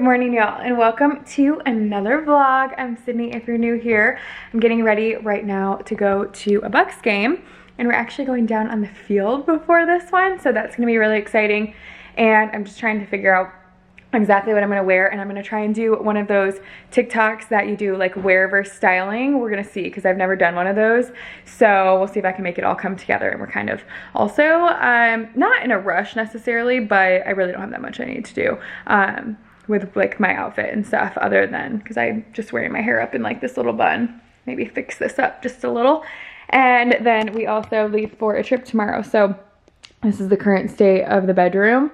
morning, y'all, and welcome to another vlog. I'm Sydney if you're new here. I'm getting ready right now to go to a Bucs game, and we're actually going down on the field before this one, so that's gonna be really exciting. And I'm just trying to figure out exactly what I'm gonna wear, and I'm gonna try and do one of those TikToks that you do like wear versus styling. We're gonna see, because I've never done one of those, so we'll see if I can make it all come together. And we're kind of also not in a rush necessarily, but I really don't have that much I need to do with like my outfit and stuff, other than because I'm just wearing my hair up in like this little bun. Maybe fix this up just a little. And then we also leave for a trip tomorrow. So this is the current state of the bedroom.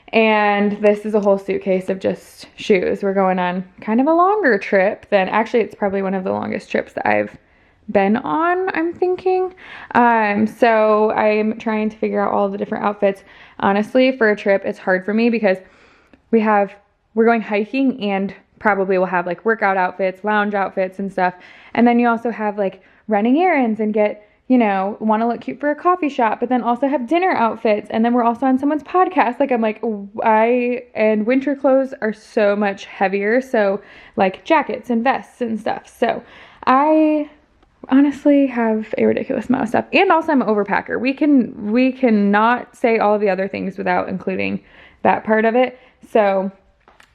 And this is a whole suitcase of just shoes. We're going on kind of a longer trip than, actually it's probably one of the longest trips that I've been on, I'm thinking. So I'm trying to figure out all the different outfits. Honestly, for a trip, it's hard for me because we're going hiking, and probably we'll have like workout outfits, lounge outfits and stuff. And then you also have like running errands and get, you know, want to look cute for a coffee shop, but then also have dinner outfits. And then we're also on someone's podcast. Like I'm like, and winter clothes are so much heavier. So like jackets and vests and stuff. So I honestly have a ridiculous amount of stuff. And also I'm an overpacker. We cannot say all of the other things without including that part of it. So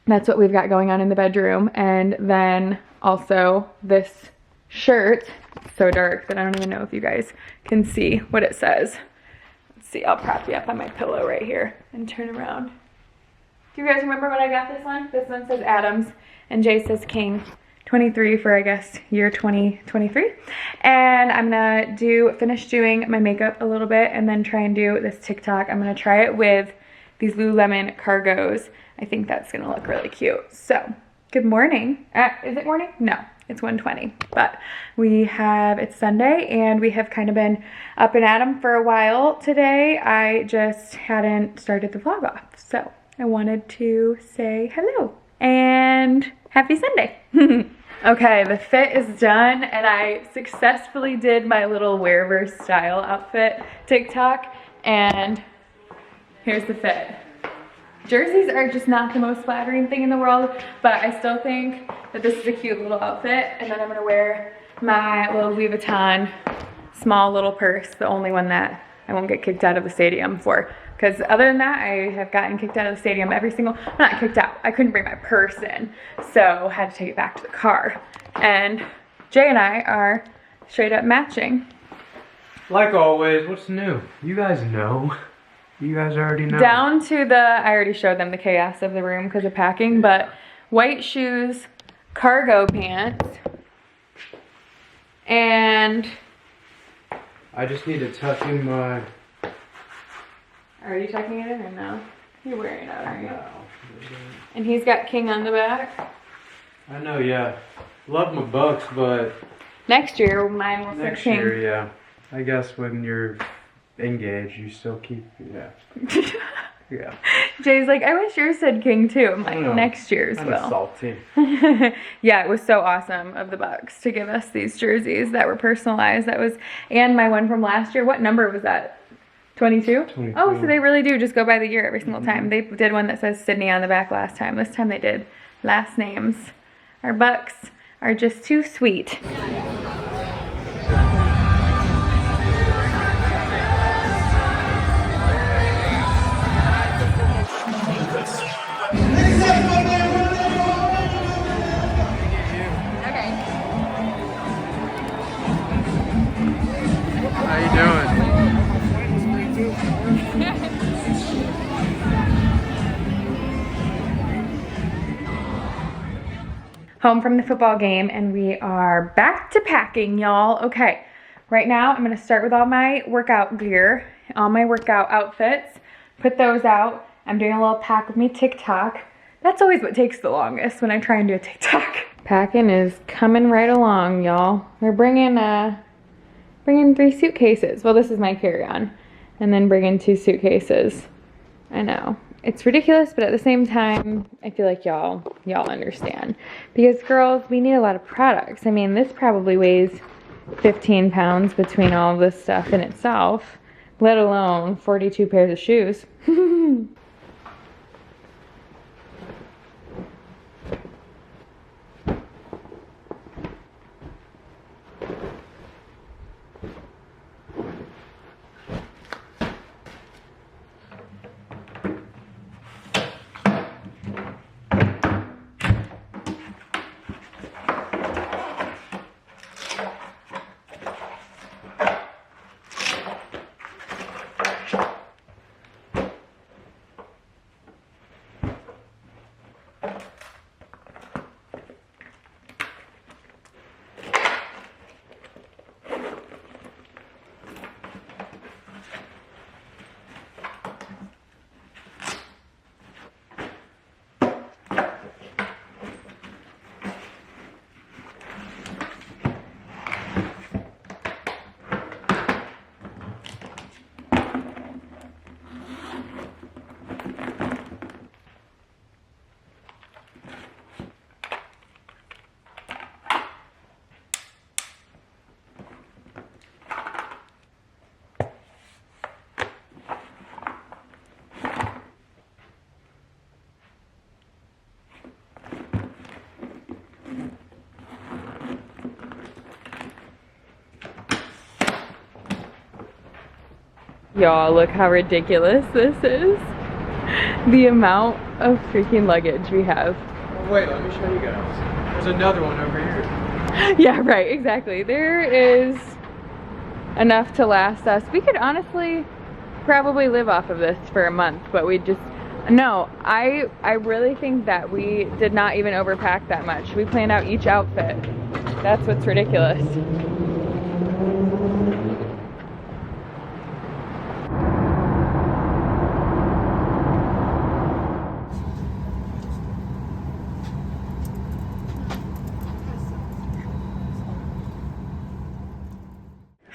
that's what we've got going on in the bedroom. And then also this shirt, it's so dark that I don't even know if you guys can see what it says. Let's see, I'll prop you up on my pillow right here and turn around. Do you guys remember when I got this one? This one says Adams and Jay says King. 23 for, I guess, year 2023. And I'm gonna finish doing my makeup a little bit and then try and do this TikTok. I'm gonna try it with these Lululemon cargos. I think that's gonna look really cute. So, good morning. Is it morning? No, it's 1:20. But it's Sunday, and we have kind of been up and at 'em for a while today. I just hadn't started the vlog off. So, I wanted to say hello and happy Sunday. Okay, the fit is done, and I successfully did my little wear versus style outfit TikTok, and here's the fit. Jerseys are just not the most flattering thing in the world, but I still think that this is a cute little outfit. And then I'm gonna wear my little Louis Vuitton small little purse, the only one that I won't get kicked out of the stadium for. Because other than that, I have gotten kicked out of the stadium not kicked out, I couldn't bring my purse in, so had to take it back to the car. And Jay and I are straight up matching. Like always, what's new? You guys know. You guys already know. Down to I already showed them the chaos of the room because of packing, but white shoes, cargo pants, and I just need to tuck in my... Are you tucking it in or no? You're wearing it out, aren't you? No. And he's got King on the back. I know, yeah. Love my Bucs, but... Next year, mine will say King. Next year, yeah. I guess when you're engaged, you still keep, yeah. Yeah. Jay's like, I wish yours said King too. I'm like, next year's will. I'm salty. Yeah, it was so awesome of the Bucs to give us these jerseys that were personalized. And my one from last year, what number was that? 22? 22. Oh, so they really do just go by the year every single time. They did one that says Sydney on the back last time. This time they did last names. Our Bucs are just too sweet. How you doing? Home from the football game, and we are back to packing, y'all. Okay, right now I'm gonna start with all my workout gear, all my workout outfits, put those out. I'm doing a little pack with me TikTok. That's always what takes the longest when I try and do a TikTok. Packing is coming right along, y'all. We're bringing 3 suitcases. Well, this is my carry-on, and then bringing 2 suitcases. I know. It's ridiculous, but at the same time, I feel like y'all understand. Because girls, we need a lot of products. I mean, this probably weighs 15 pounds between all of this stuff in itself, let alone 42 pairs of shoes. Y'all, look how ridiculous this is. The amount of freaking luggage we have. Oh, wait, let me show you guys. There's another one over here. Yeah, right, exactly. There is enough to last us. We could honestly probably live off of this for a month, but we just, no, I really think that we did not even overpack that much. We planned out each outfit. That's what's ridiculous.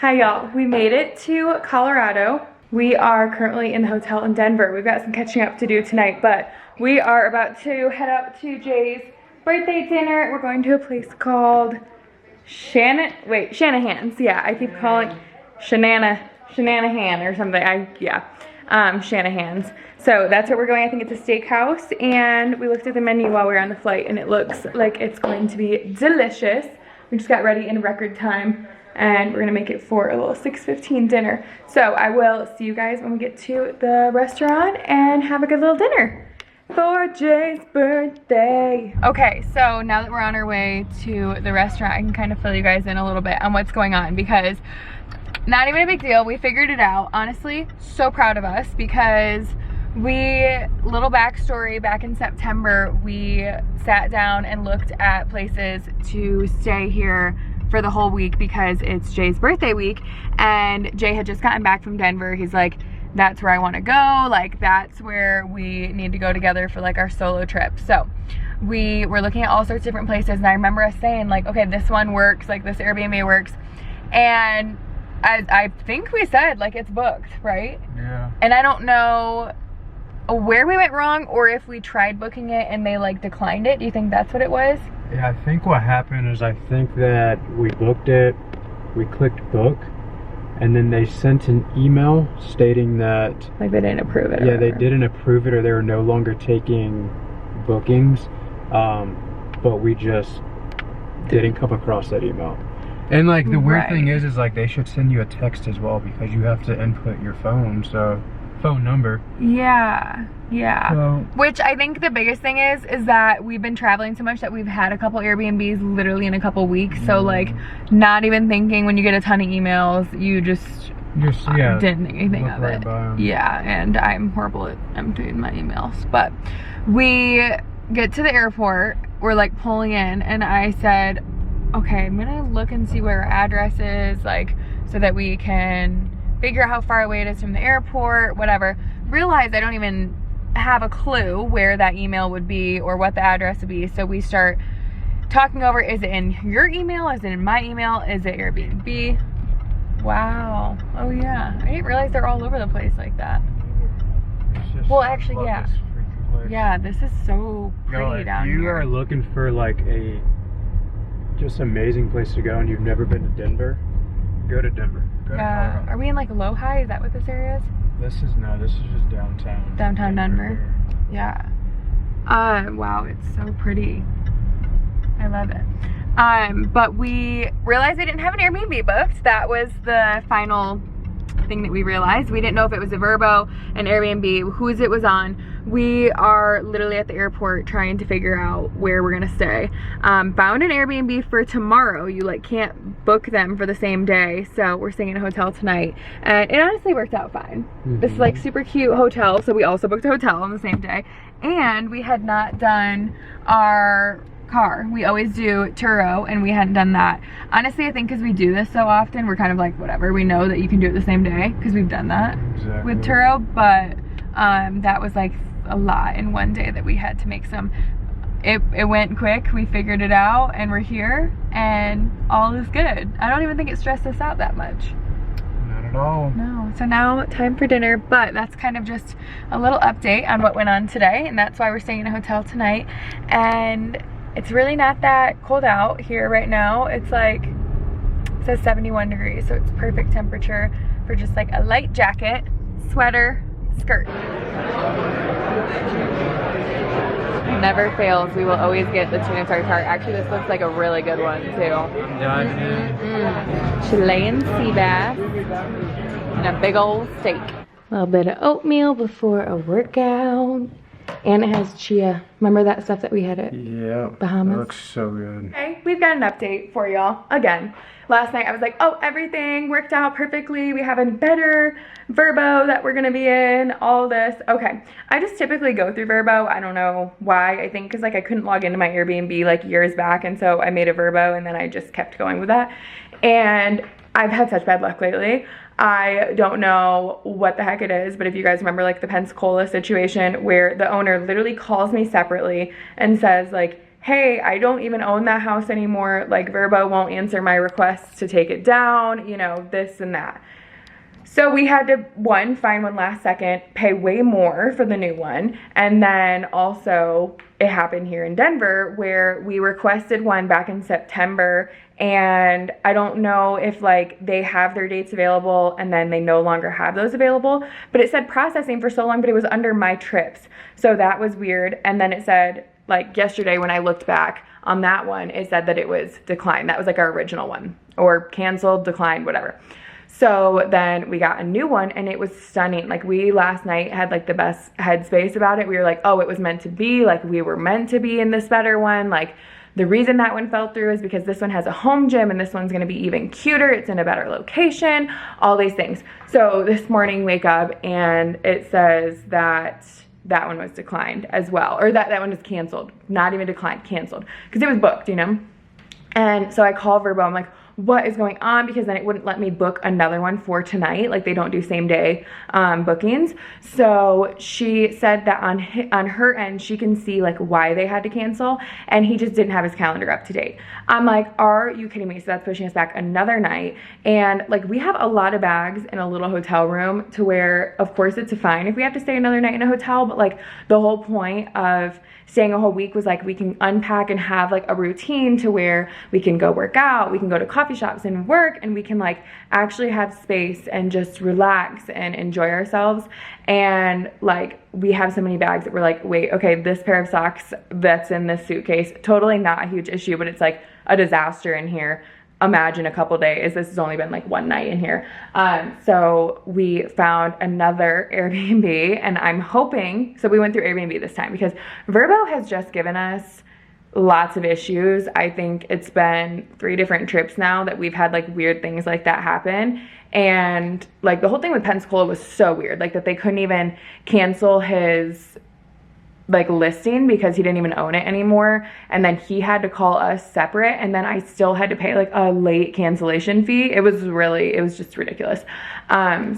Hi y'all, we made it to Colorado. We are currently in the hotel in Denver. We've got some catching up to do tonight, but we are about to head up to Jay's birthday dinner. We're going to a place called Shanahan's. Yeah, I keep calling Shananahan or something. Shanahan's. So that's where we're going. I think it's a steakhouse, and we looked at the menu while we were on the flight, and it looks like it's going to be delicious. We just got ready in record time, and we're gonna make it for a little 6:15 dinner. So I will see you guys when we get to the restaurant and have a good little dinner for Jay's birthday. Okay, so now that we're on our way to the restaurant, I can kind of fill you guys in a little bit on what's going on, because not even a big deal. We figured it out. Honestly, so proud of us, because little backstory, back in September, we sat down and looked at places to stay here for the whole week because it's Jay's birthday week, and Jay had just gotten back from Denver. He's like, that's where I want to go, like that's where we need to go together for like our solo trip. So we were looking at all sorts of different places, and I remember us saying like, okay, this one works, like this Airbnb works, and I think we said like it's booked, right? Yeah. And I don't know where we went wrong, or if we tried booking it and they like declined it. Do you think that's what it was? Yeah, I think what happened is I think that we booked it, we clicked book, and then they sent an email stating that like they didn't approve it. Yeah, they didn't approve it, or they were no longer taking bookings. But we just didn't come across that email. And like the weird thing is like they should send you a text as well, because you have to input your phone number. Yeah. So, which I think the biggest thing is that we've been traveling so much that we've had a couple Airbnbs literally in a couple weeks. So like not even thinking, when you get a ton of emails, you just didn't think anything of it. Yeah, and I'm horrible at emptying my emails. But we get to the airport, we're like pulling in, and I said, okay, I'm gonna look and see where our address is, like so that we can figure out how far away it is from the airport, whatever. Realize I don't even have a clue where that email would be or what the address would be. So we start talking over, is it in your email? Is it in my email? Is it Airbnb? Wow. Oh yeah. I didn't realize they're all over the place like that. Well, actually, yeah. Yeah, this is so pretty down here. If you are looking for like a just amazing place to go and you've never been to Denver, go to Denver. Yeah. Are we in like Low-High? Is that what this area is? This is just downtown. Downtown Denver. Yeah. Wow, it's so pretty. I love it. But we realized we didn't have an Airbnb booked. That was the final thing that we realized. We didn't know if it was a Vrbo, an Airbnb, whose it was on. We are literally at the airport trying to figure out where we're gonna stay. Found an Airbnb for tomorrow. You like can't book them for the same day, so we're staying in a hotel tonight, and it honestly worked out fine. This is like super cute hotel, so we also booked a hotel on the same day, and we had not done our car. We always do Turo, and we hadn't done that. Honestly, I think because we do this so often, we're kind of like, whatever, we know that you can do it the same day because we've done that with Turo, but that was like a lot in one day that we had to make some. It went quick, we figured it out, and we're here, and all is good. I don't even think it stressed us out that much. Not at all. No. So now time for dinner, but that's kind of just a little update on what went on today, and that's why we're staying in a hotel tonight. And it's really not that cold out here right now. It's like, it says 71 degrees, so it's perfect temperature for just like a light jacket, sweater, skirt. never fails. We will always get the tuna tartare. Actually, this looks like a really good one too. Diving in. Chilean sea bass and a big old steak. A little bit of oatmeal before a workout. And it has chia. Remember that stuff that we had at Bahamas? That looks so good. Okay, we've got an update for y'all. Again, last night I was like, oh, everything worked out perfectly. We have a better Verbo that we're gonna be in, all this. Okay, I just typically go through Verbo. I don't know why. I think because like I couldn't log into my Airbnb like years back, and so I made a Verbo and then I just kept going with that. And I've had such bad luck lately. I don't know what the heck it is, but if you guys remember like the Pensacola situation where the owner literally calls me separately and says like, hey, I don't even own that house anymore. Like Verbo won't answer my requests to take it down, you know, this and that. So we had to, one, find one last second, pay way more for the new one. And then also it happened here in Denver where we requested one back in September, and I don't know if like they have their dates available and then they no longer have those available, but it said processing for so long, but it was under my trips. So that was weird. And then it said like yesterday when I looked back on that one, it said that it was declined. That was like our original one, or canceled, declined, whatever. So then we got a new one and it was stunning. Like we last night had like the best headspace about it. We were like, oh, it was meant to be. Like we were meant to be in this better one. Like the reason that one fell through is because this one has a home gym and this one's gonna be even cuter. It's in a better location, all these things. So this morning wake up and it says that that one was declined as well. Or that one was canceled, not even declined, canceled. Because it was booked, you know? And so I call Verbo, I'm like, what is going on? Because then it wouldn't let me book another one for tonight. Like they don't do same day bookings. So she said that on her end, she can see like why they had to cancel, and he just didn't have his calendar up to date. I'm like, are you kidding me? So that's pushing us back another night. And like we have a lot of bags in a little hotel room to where of course it's fine if we have to stay another night in a hotel, but like the whole point of staying a whole week was like we can unpack and have like a routine to where we can go work out, we can go to coffee shops and work, and we can like actually have space and just relax and enjoy ourselves. And like we have so many bags that we're like, wait, okay, this pair of socks that's in this suitcase, totally not a huge issue, but it's like a disaster in here. Imagine a couple days. This has only been like one night in here. So we found another Airbnb, and I'm hoping, so we went through Airbnb this time because Verbo has just given us lots of issues. I think it's been 3 different trips now that we've had like weird things like that happen. And like the whole thing with Pensacola was so weird, like that they couldn't even cancel his like listing because he didn't even own it anymore, and then he had to call us separate, and then I still had to pay like a late cancellation fee. It was just ridiculous.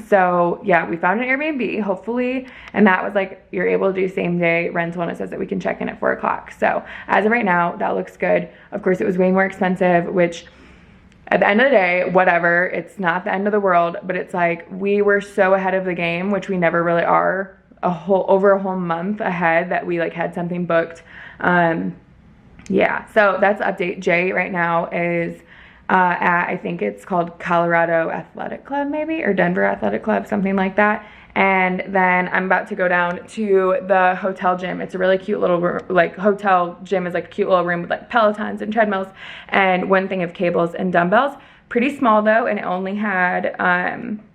So yeah, we found an Airbnb hopefully, and that was like you're able to do same day rental, and it says that we can check in at 4 o'clock. So as of right now, that looks good. Of course it was way more expensive, which at the end of the day, whatever, it's not the end of the world, but it's like we were so ahead of the game, which we never really are, over a whole month ahead that we like had something booked. Yeah, so that's the update. Jay right now is at, I think it's called Colorado Athletic Club maybe, or Denver Athletic Club, something like that. And then I'm about to go down to the hotel gym. It's a really cute little room, like hotel gym is like a cute little room with like Pelotons and treadmills and one thing of cables and dumbbells. Pretty small though, and it only had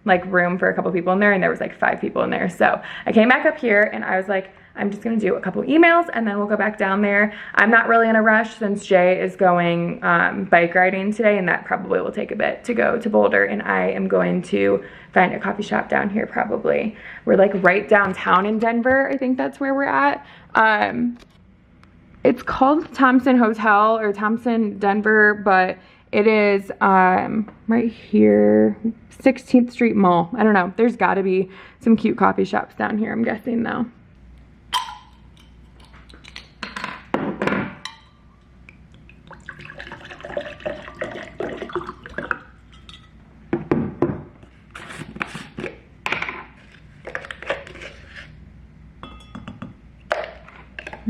like room for a couple people in there, and there was like 5 people in there. So I came back up here and I was like, I'm just gonna do a couple emails and then we'll go back down there. I'm not really in a rush since Jay is going bike riding today, and that probably will take a bit to go to Boulder, and I am going to find a coffee shop down here probably. We're like right downtown in Denver. I think that's where we're at. It's called Thompson Hotel or Thompson Denver, but it is right here, 16th Street Mall. I don't know. There's got to be some cute coffee shops down here, I'm guessing though.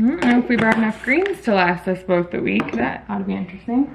I don't know if we brought enough greens to last us both the week. That ought to be interesting.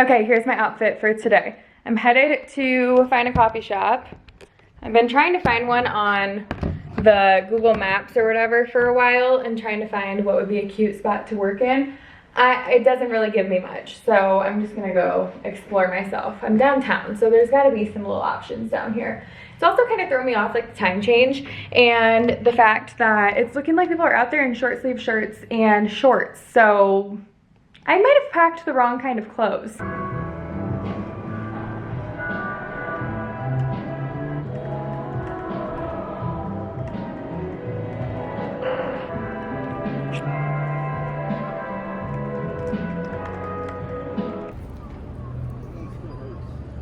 Okay, here's my outfit for today. I'm headed to find a coffee shop. I've been trying to find one on the Google Maps or whatever for a while and trying to find what would be a cute spot to work in. It doesn't really give me much, so I'm just gonna go explore myself. I'm downtown, so there's gotta be some little options down here. It's also kind of throwing me off, like the time change and the fact that it's looking like people are out there in short sleeve shirts and shorts, so I might have packed the wrong kind of clothes.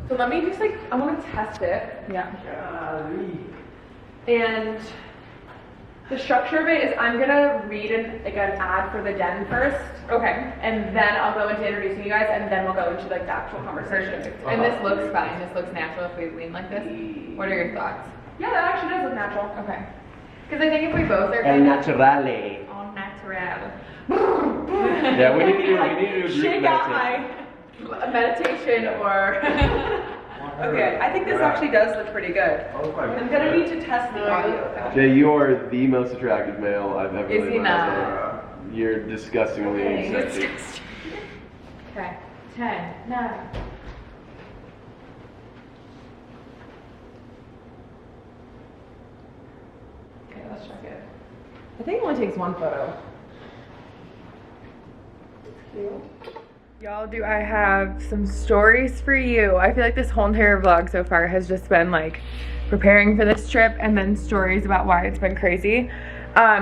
So let me just I want to test it. Yeah. And the structure of it is I'm gonna read an ad for the den first. Okay. And then I'll go into introducing you guys, and then we'll go into like the actual conversation. And this looks fine. This looks natural if we lean like this. What are your thoughts? Yeah, that actually does look natural. Okay. Because I think if we both are El naturale. all natural. Yeah, we need to do Shake out my meditation or. Okay, I think this actually does look pretty good. I'm gonna need to test the audio. Jay, you are the most attractive male I've ever Is he met. not? You're disgustingly sexy. Okay, 10, 9. Okay, let's check it. I think it only takes one photo. Y'all, do I have some stories for you? I feel like this whole entire vlog so far has just been like preparing for this trip and then stories about why it's been crazy.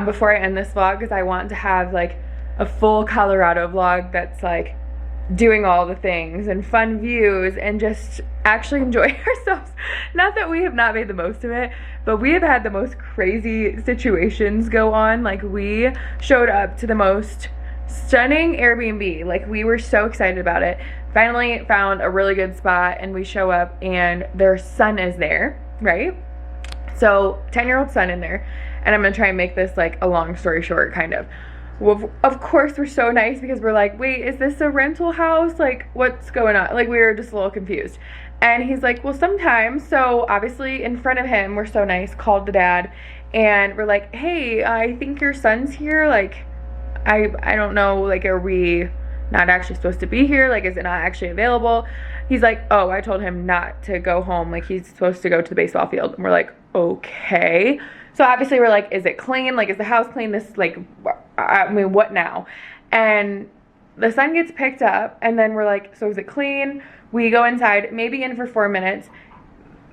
Before I end this vlog, because I want to have like a full Colorado vlog that's like doing all the things and fun views and just actually enjoy ourselves. Not that we have not made the most of it, but we have had the most crazy situations go on. Like, we showed up to the most stunning Airbnb. Like, we were so excited about it. Finally found a really good spot, and we show up and their son is there, right? So 10-year-old son in there, and I'm gonna try and make this like a long story short, kind of. Well, of course we're so nice because we're like, wait, is this a rental house? Like, what's going on? Like, we were just a little confused. And he's like, well, sometimes. So obviously in front of him, we're so nice, called the dad, and we're like, hey, I think your son's here. Like, I don't know, like, are we not actually supposed to be here? Like, is it not actually available? He's like, oh, I told him not to go home. Like, he's supposed to go to the baseball field. And we're like, okay. So obviously we're like, is it clean? Like, is the house clean? This, like, I mean, what now? And the son gets picked up, and then we're like, so is it clean? We go inside, maybe in for 4 minutes.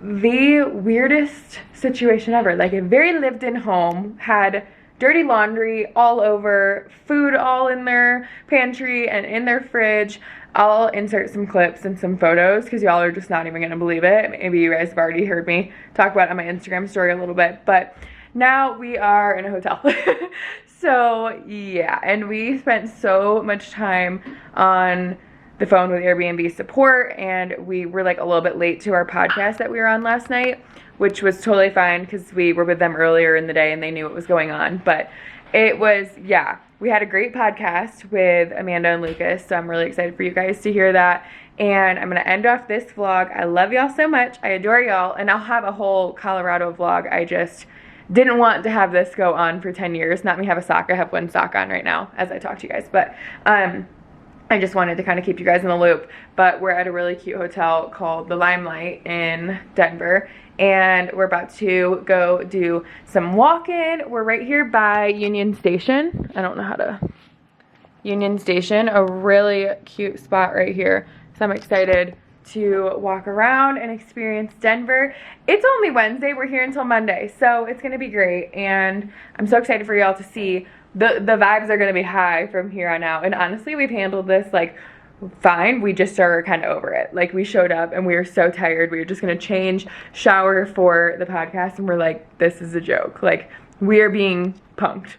The weirdest situation ever. Like, a very lived-in home, had dirty laundry all over, food all in their pantry and in their fridge. I'll insert some clips and some photos because y'all are just not even gonna believe it. Maybe you guys have already heard me talk about it on my Instagram story a little bit, but now we are in a hotel. So yeah, and we spent so much time on the phone with Airbnb support, and we were like a little bit late to our podcast that we were on last night, which was totally fine because we were with them earlier in the day and they knew what was going on. But it was, yeah, we had a great podcast with Amanda and Lucas, so I'm really excited for you guys to hear that. And I'm going to end off this vlog. I love y'all so much. I adore y'all. And I'll have a whole Colorado vlog. I just didn't want to have this go on for 10 years. Not me have a sock. I have one sock on right now as I talk to you guys. But I just wanted to kind of keep you guys in the loop. But we're at a really cute hotel called the Limelight in Denver, and we're about to go do some walking. We're right here by Union Station. I don't know how to... Union Station, a really cute spot right here. So I'm excited to walk around and experience Denver. It's only Wednesday. We're here until Monday, so it's gonna be great. And I'm so excited for y'all to see. The vibes are gonna be high from here on out. And honestly, we've handled this like fine. We just are kind of over it. Like, we showed up and we were so tired. We were just gonna change, shower for the podcast, and we're like, this is a joke. Like, we are being punked.